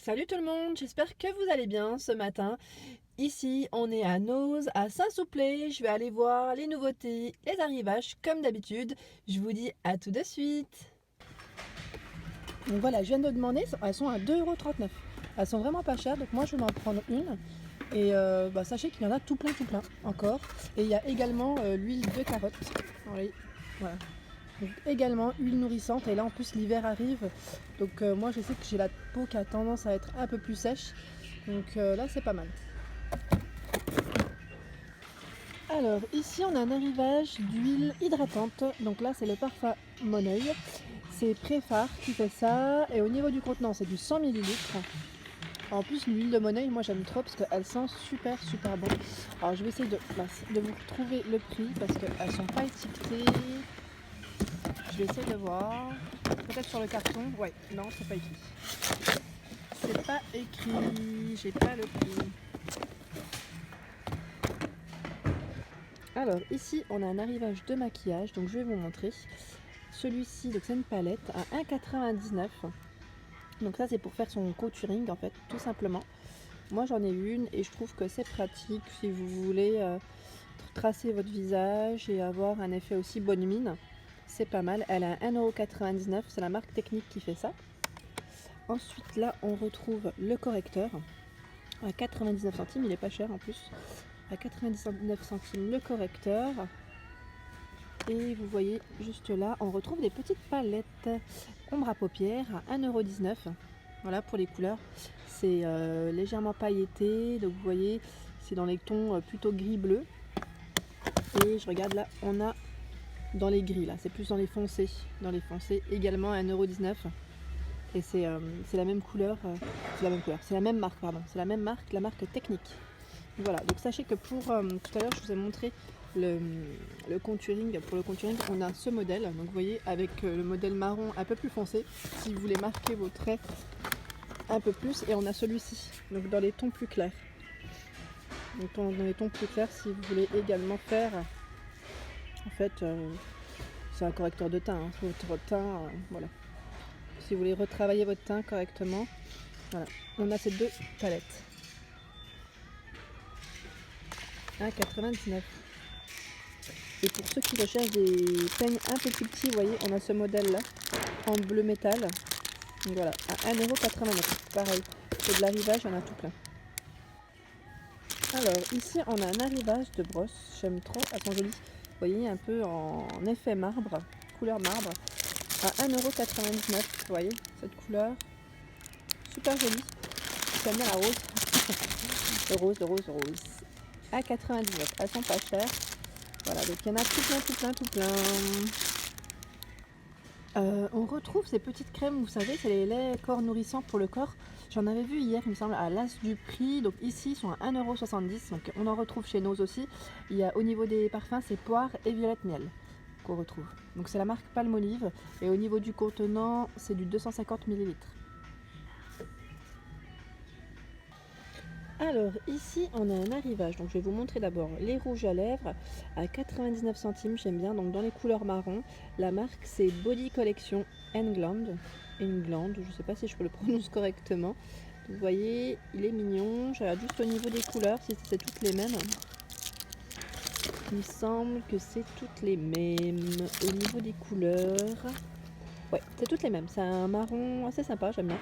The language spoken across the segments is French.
Salut tout le monde, j'espère que vous allez bien ce matin. Ici, on est à Noz, à Saint-Souplé. Je vais aller voir les nouveautés, les arrivages comme d'habitude. Je vous dis à tout de suite. Donc voilà, je viens de demander, elles sont à 2,39 €. Elles sont vraiment pas chères, donc moi je vais m'en prendre une. Et sachez qu'il y en a tout plein encore. Et il y a également l'huile de carotte. Oui, voilà. Donc, également huile nourrissante, et là en plus l'hiver arrive, donc moi je sais que j'ai la peau qui a tendance à être un peu plus sèche, donc là c'est pas mal. Alors ici on a un arrivage d'huile hydratante, donc là c'est le parfum Mon Oeil, c'est Préphare qui fait ça, et au niveau du contenant c'est du 100 ml. En plus l'huile de Mon Oeil moi j'aime trop parce qu'elle sent super bon. Alors je vais essayer de vous retrouver le prix parce qu'elles sont pas étiquetées. Je vais essayer de voir. Peut-être sur le carton. Ouais, non, c'est pas écrit. C'est pas écrit. J'ai pas le prix. Alors, ici, on a un arrivage de maquillage. Donc, je vais vous montrer. Celui-ci, donc c'est une palette à 1,99 €. Donc, ça, c'est pour faire son contouring, en fait, tout simplement. Moi, j'en ai une et je trouve que c'est pratique si vous voulez tracer votre visage et avoir un effet aussi bonne mine. C'est pas mal, elle a 1,99 €, c'est la marque Technique qui fait ça. Ensuite là on retrouve le correcteur à 99 centimes, il est pas cher en plus. À 99 centimes le correcteur. Et vous voyez juste là, on retrouve des petites palettes ombre à paupières à 1,19 €. Voilà pour les couleurs. C'est légèrement pailleté, donc vous voyez, c'est dans les tons plutôt gris-bleu. Et je regarde là, on a dans les gris là, c'est plus dans les foncés. Dans les foncés également à 1,19 €. Et c'est la même couleur, c'est la même marque, pardon. C'est la même marque, la marque Technique. Voilà, donc sachez que pour tout à l'heure je vous ai montré le contouring. Pour le contouring, on a ce modèle. Donc vous voyez, avec le modèle marron un peu plus foncé, si vous voulez marquer vos traits un peu plus. Et on a celui-ci, donc dans les tons plus clairs. Donc dans les tons plus clairs, si vous voulez également faire, en fait, c'est un correcteur de teint, hein, votre teint, voilà. Si vous voulez retravailler votre teint correctement, voilà, on a ces deux palettes. 1,99 €. Et pour ceux qui recherchent des peignes un peu plus petits, vous voyez, on a ce modèle là en bleu métal. Donc voilà, à 1,89 €. Pareil, c'est de l'arrivage, il y en a tout plein. Alors ici on a un arrivage de brosse, j'aime trop, elles sont jolies. Vous voyez, un peu en effet marbre, couleur marbre, à 1,99 €. Vous voyez cette couleur, super jolie. J'aime bien la rose. rose. À 99, elles sont pas chères. Voilà, donc il y en a tout plein. On retrouve ces petites crèmes, vous savez, c'est les laits corps nourrissants pour le corps. J'en avais vu hier, il me semble, à l'As du Prix. Donc ici, ils sont à 1,70 €. Donc on en retrouve chez Noz aussi. Il y a au niveau des parfums, c'est poire et violette miel qu'on retrouve. Donc c'est la marque Palmolive. Et au niveau du contenant, c'est du 250 ml. Alors ici on a un arrivage, donc je vais vous montrer d'abord les rouges à lèvres à 99 centimes, j'aime bien, donc dans les couleurs marron. La marque c'est Body Collection England, je ne sais pas si je le prononce correctement. Vous voyez, il est mignon. Je regarde juste au niveau des couleurs si c'est toutes les mêmes. Il me semble que c'est toutes les mêmes au niveau des couleurs. Ouais, c'est toutes les mêmes, c'est un marron assez sympa, j'aime bien.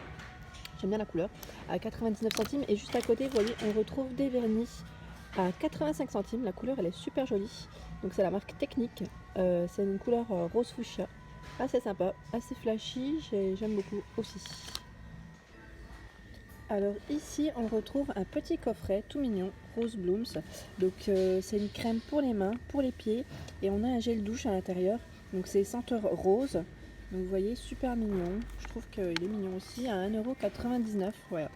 J'aime bien la couleur, à 99 centimes. Et juste à côté, vous voyez, on retrouve des vernis à 85 centimes. La couleur, elle est super jolie. Donc c'est la marque Technique. C'est une couleur rose fuchsia. Assez sympa, assez flashy. J'aime beaucoup aussi. Alors ici, on retrouve un petit coffret tout mignon, Rose Blooms. Donc c'est une crème pour les mains, pour les pieds. Et on a un gel douche à l'intérieur. Donc c'est senteur rose. Donc vous voyez, super mignon. Je trouve qu'il est mignon aussi, à 1,99 €. Voilà.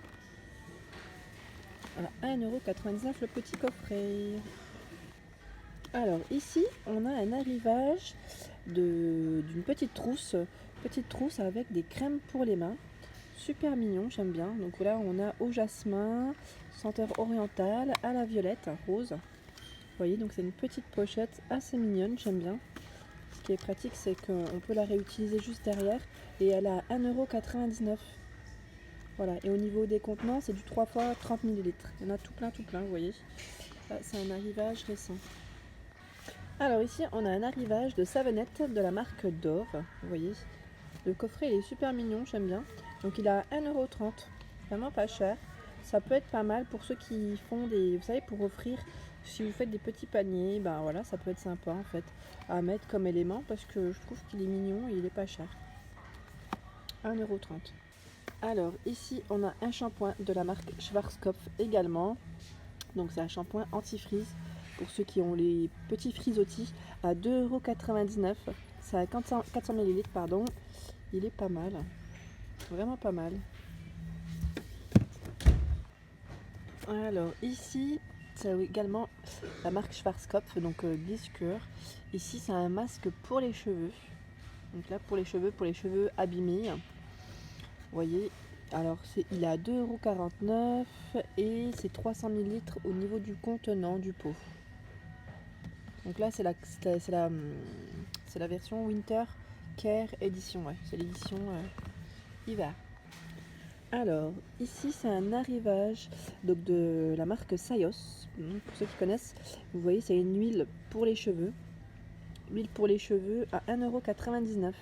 À 1,99 € le petit coffret. Alors ici, on a un arrivage d'une petite trousse avec des crèmes pour les mains. Super mignon, j'aime bien. Donc là, on a au jasmin, senteur orientale, à la violette, rose. Vous voyez, donc c'est une petite pochette assez mignonne, j'aime bien. Ce qui est pratique, c'est qu'on peut la réutiliser juste derrière. Et elle a 1,99 €. Voilà, et au niveau des contenants, c'est du 3 fois 30 ml. Il y en a tout plein, vous voyez. Là, c'est un arrivage récent. Alors ici, on a un arrivage de savonnette de la marque Dove, vous voyez. Le coffret, il est super mignon, j'aime bien. Donc il a 1,30 €, vraiment pas cher. Ça peut être pas mal pour ceux qui font des, vous savez, pour offrir, si vous faites des petits paniers, ben voilà, ça peut être sympa en fait, à mettre comme élément, parce que je trouve qu'il est mignon et il est pas cher. 1,30 €. Alors ici, on a un shampoing de la marque Schwarzkopf également. Donc c'est un shampoing anti-frise pour ceux qui ont les petits frisottis à 2,99 €. C'est à 400 ml, pardon. Il est pas mal, vraiment pas mal. Alors ici, c'est également la marque Schwarzkopf, donc Glisscure. Ici, c'est un masque pour les cheveux. Donc là, pour les cheveux abîmés. Vous voyez, alors il est à 2,49 € et c'est 300 ml au niveau du contenant du pot. Donc là, c'est la version Winter Care Edition, ouais, c'est l'édition hiver. Alors, ici, c'est un arrivage donc, de la marque Sayos. Pour ceux qui connaissent, vous voyez, c'est une huile pour les cheveux. Huile pour les cheveux à 1,99 €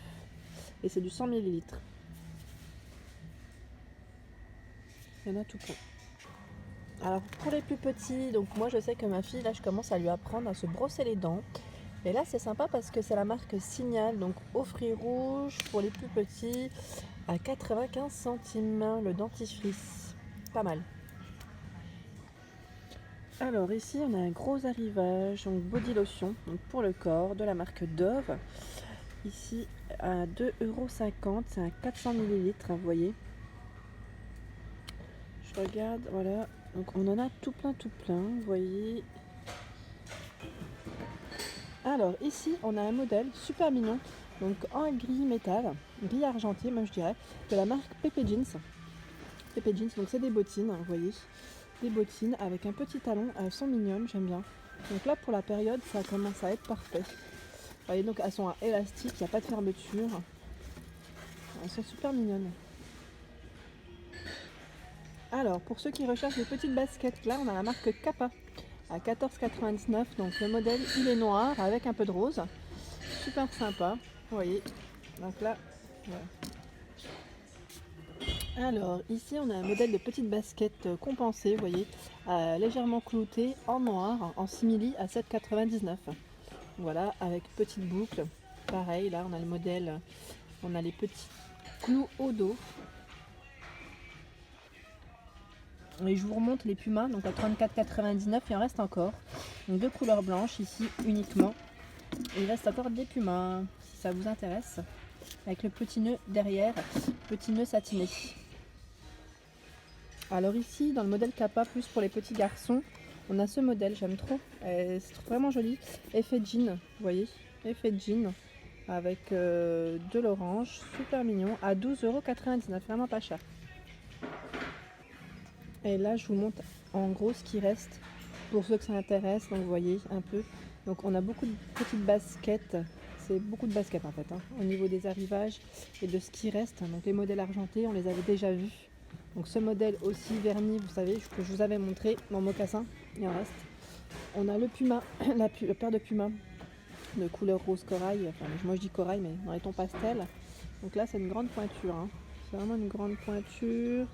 et c'est du 100 ml. Il y en a tout plein. Alors, pour les plus petits, donc moi, je sais que ma fille, là, je commence à lui apprendre à se brosser les dents. Et là, c'est sympa parce que c'est la marque Signal, donc au fruits rouges pour les plus petits à 95 centimes le dentifrice. Pas mal. Alors ici, on a un gros arrivage, donc body lotion donc pour le corps de la marque Dove. Ici à 2,50 €, c'est un 400 ml, vous voyez. Je regarde, voilà. Donc on en a tout plein, vous voyez. Alors ici, on a un modèle super mignon, donc en gris métal, gris argenté, moi je dirais, de la marque Pepe Jeans. Pepe Jeans, donc c'est des bottines, vous voyez, des bottines avec un petit talon, elles sont mignonnes, j'aime bien. Donc là, pour la période, ça commence à être parfait. Vous voyez, donc elles sont élastiques, il n'y a pas de fermeture. Elles sont super mignonnes. Alors, pour ceux qui recherchent des petites baskets, là, on a la marque Kappa à 14,99 €. Donc le modèle, il est noir avec un peu de rose. Super sympa, vous voyez. Donc là, voilà. Alors ici, on a un modèle de petite basket compensée, vous voyez, légèrement cloutée en noir, en simili à 7,99 €. Voilà, avec petite boucle. Pareil, là, on a le modèle, on a les petits clous au dos. Et je vous remonte les Pumas, donc à 34,99 €, il en reste encore. Donc deux couleurs blanches ici uniquement. Et il reste encore des Pumas, si ça vous intéresse. Avec le petit nœud derrière, petit nœud satiné. Alors ici, dans le modèle Kappa, plus pour les petits garçons, on a ce modèle, j'aime trop. C'est vraiment joli. Effet jean, vous voyez, effet jean avec de l'orange, super mignon, à 12,99 €, vraiment pas cher. Et là, je vous montre en gros ce qui reste pour ceux que ça intéresse. Donc, vous voyez un peu. Donc, on a beaucoup de petites baskets. C'est beaucoup de baskets en fait, hein, au niveau des arrivages et de ce qui reste. Donc, les modèles argentés, on les avait déjà vus. Donc, ce modèle aussi verni, vous savez, que je vous avais montré dans mocassin, il en reste. On a le Puma, la paire de Puma de couleur rose corail. Enfin, moi je dis corail, mais dans les tons pastel. Donc là, c'est une grande pointure. Hein. C'est vraiment une grande pointure.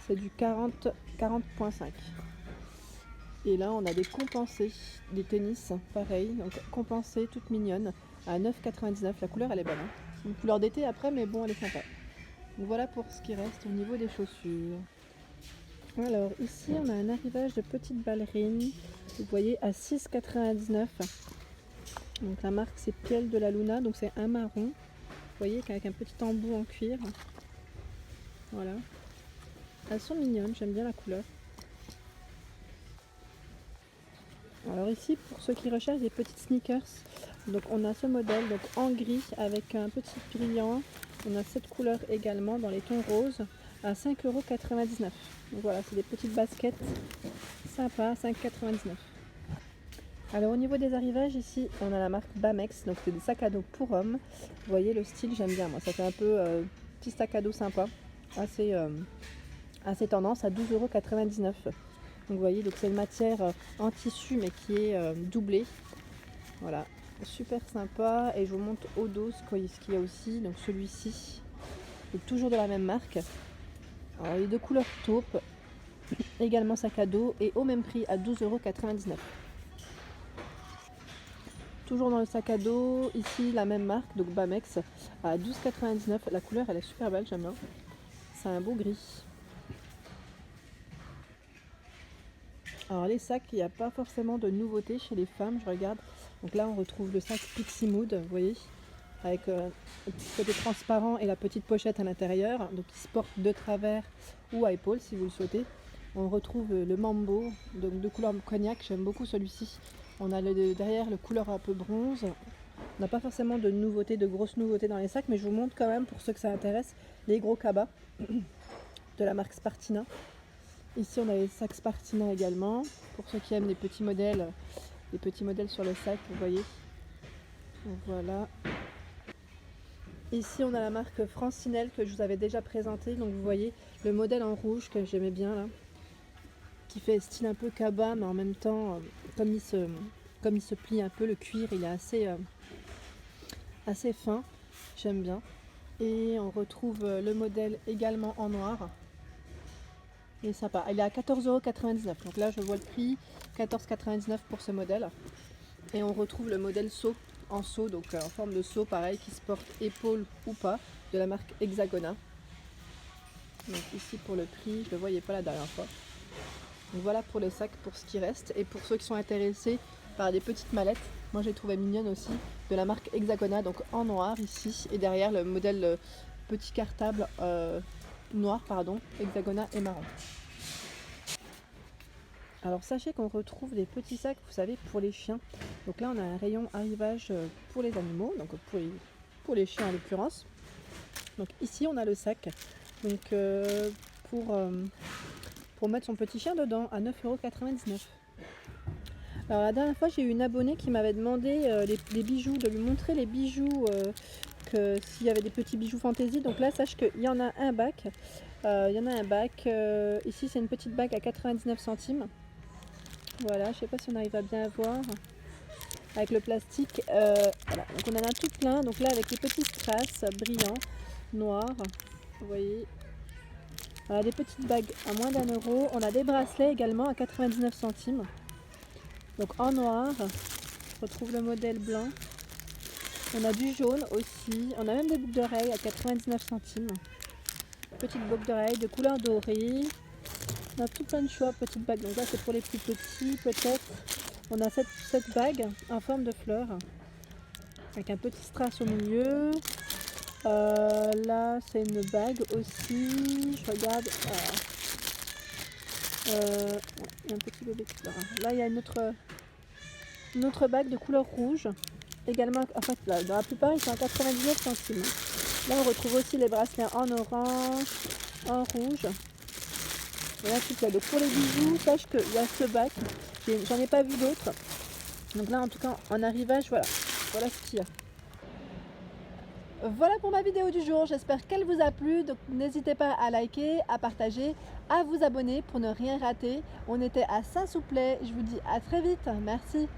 C'est du 40,5. Et là, on a des compensés, des tennis, pareil, donc compensées, toutes mignonnes, à 9,99 €. La couleur, elle est belle. Hein. C'est une couleur d'été après, mais bon, elle est sympa. Donc voilà pour ce qui reste au niveau des chaussures. Alors ici, on a un arrivage de petites ballerines, vous voyez, à 6,99 €. Donc la marque, c'est Piel de la Luna, donc c'est un marron, vous voyez, avec un petit embout en cuir. Voilà. Elles sont mignonnes, j'aime bien la couleur. Alors ici, pour ceux qui recherchent des petites sneakers, donc on a ce modèle donc en gris avec un petit brillant. On a cette couleur également dans les tons roses à 5,99 €. Donc voilà, c'est des petites baskets sympas, 5,99 €. Alors au niveau des arrivages, ici on a la marque Bamex, donc c'est des sacs à dos pour hommes. Vous voyez le style, j'aime bien moi, ça fait un peu petit sac à dos sympa, assez assez tendance à 12,99 €. Donc vous voyez, donc c'est une matière en tissu mais qui est doublée. Voilà, super sympa. Et je vous montre au dos ce qu'il y a aussi. Donc celui-ci, donc toujours de la même marque. Alors il est de couleur taupe, également sac à dos et au même prix à 12,99 €. Toujours dans le sac à dos, ici la même marque, donc Bamex à 12,99 €. La couleur elle est super belle, j'aime bien. C'est un beau gris. Alors les sacs, il n'y a pas forcément de nouveauté chez les femmes, je regarde. Donc là on retrouve le sac Pixie Mood, vous voyez, avec le petit côté transparent et la petite pochette à l'intérieur. Donc il se porte de travers ou à épaule si vous le souhaitez. On retrouve le Mambo, donc de couleur cognac, j'aime beaucoup celui-ci. On a derrière le couleur un peu bronze. On n'a pas forcément de nouveautés, de grosses nouveautés dans les sacs, mais je vous montre quand même, pour ceux que ça intéresse, les gros cabas de la marque Spartina. Ici on a les sacs Spartina également, pour ceux qui aiment les petits modèles sur le sac, vous voyez. Voilà. Ici on a la marque Francinelle que je vous avais déjà présentée, donc vous voyez le modèle en rouge que j'aimais bien là, qui fait style un peu cabas, mais en même temps, comme il se plie un peu, le cuir il est assez fin, j'aime bien. Et on retrouve le modèle également en noir. Il est sympa, il est à 14,99 €. Donc là je vois le prix, 14,99 € pour ce modèle. Et on retrouve le modèle seau, en seau, donc en forme de seau pareil, qui se porte épaule ou pas, de la marque Hexagona. Donc ici pour le prix, je ne le voyais pas la dernière fois. Donc voilà pour les sacs, pour ce qui reste. Et pour ceux qui sont intéressés par des petites mallettes, moi j'ai trouvé mignonne aussi, de la marque Hexagona, donc en noir ici. Et derrière le modèle petit cartable noir, pardon, Hexagona et marron. Alors sachez qu'on retrouve des petits sacs, vous savez, pour les chiens. Donc là on a un rayon arrivage pour les animaux, donc pour les chiens en l'occurrence. Donc ici on a le sac, donc pour mettre son petit chien dedans à 9,99 €. Alors la dernière fois j'ai eu une abonnée qui m'avait demandé les bijoux, de lui montrer les bijoux, que s'il y avait des petits bijoux fantaisie. Donc là sache qu'il y en a un bac, ici c'est une petite bague à 99 centimes. Voilà, je sais pas si on arrive à bien voir avec le plastique. Voilà, donc on en a tout plein. Donc là avec les petits strass brillants, noirs, vous voyez. On a des petites bagues à moins d'1 €. On a des bracelets également à 99 centimes. Donc en noir, on retrouve le modèle blanc. On a du jaune aussi. On a même des boucles d'oreilles à 99 centimes. Petites boucles d'oreilles de couleur dorée. On a tout plein de choix, petites bagues. Donc là c'est pour les plus petits peut-être. On a cette bague en forme de fleur avec un petit strass au milieu. Là c'est une bague aussi. Je regarde. Il y a un petit bébé qui pleure. Là il y a une autre bague de couleur rouge. Également, en fait là, dans la plupart ils sont à 99 centimes. Là on retrouve aussi les bracelets en orange, en rouge. Et là tout ça. Donc pour les bijoux, sache qu'il y a ce bac. J'en ai pas vu d'autres. Donc là en tout cas en arrivage, voilà ce qu'il y a. Voilà pour ma vidéo du jour, j'espère qu'elle vous a plu, donc n'hésitez pas à liker, à partager, à vous abonner pour ne rien rater. On était à Saint-Souplet, je vous dis à très vite, merci.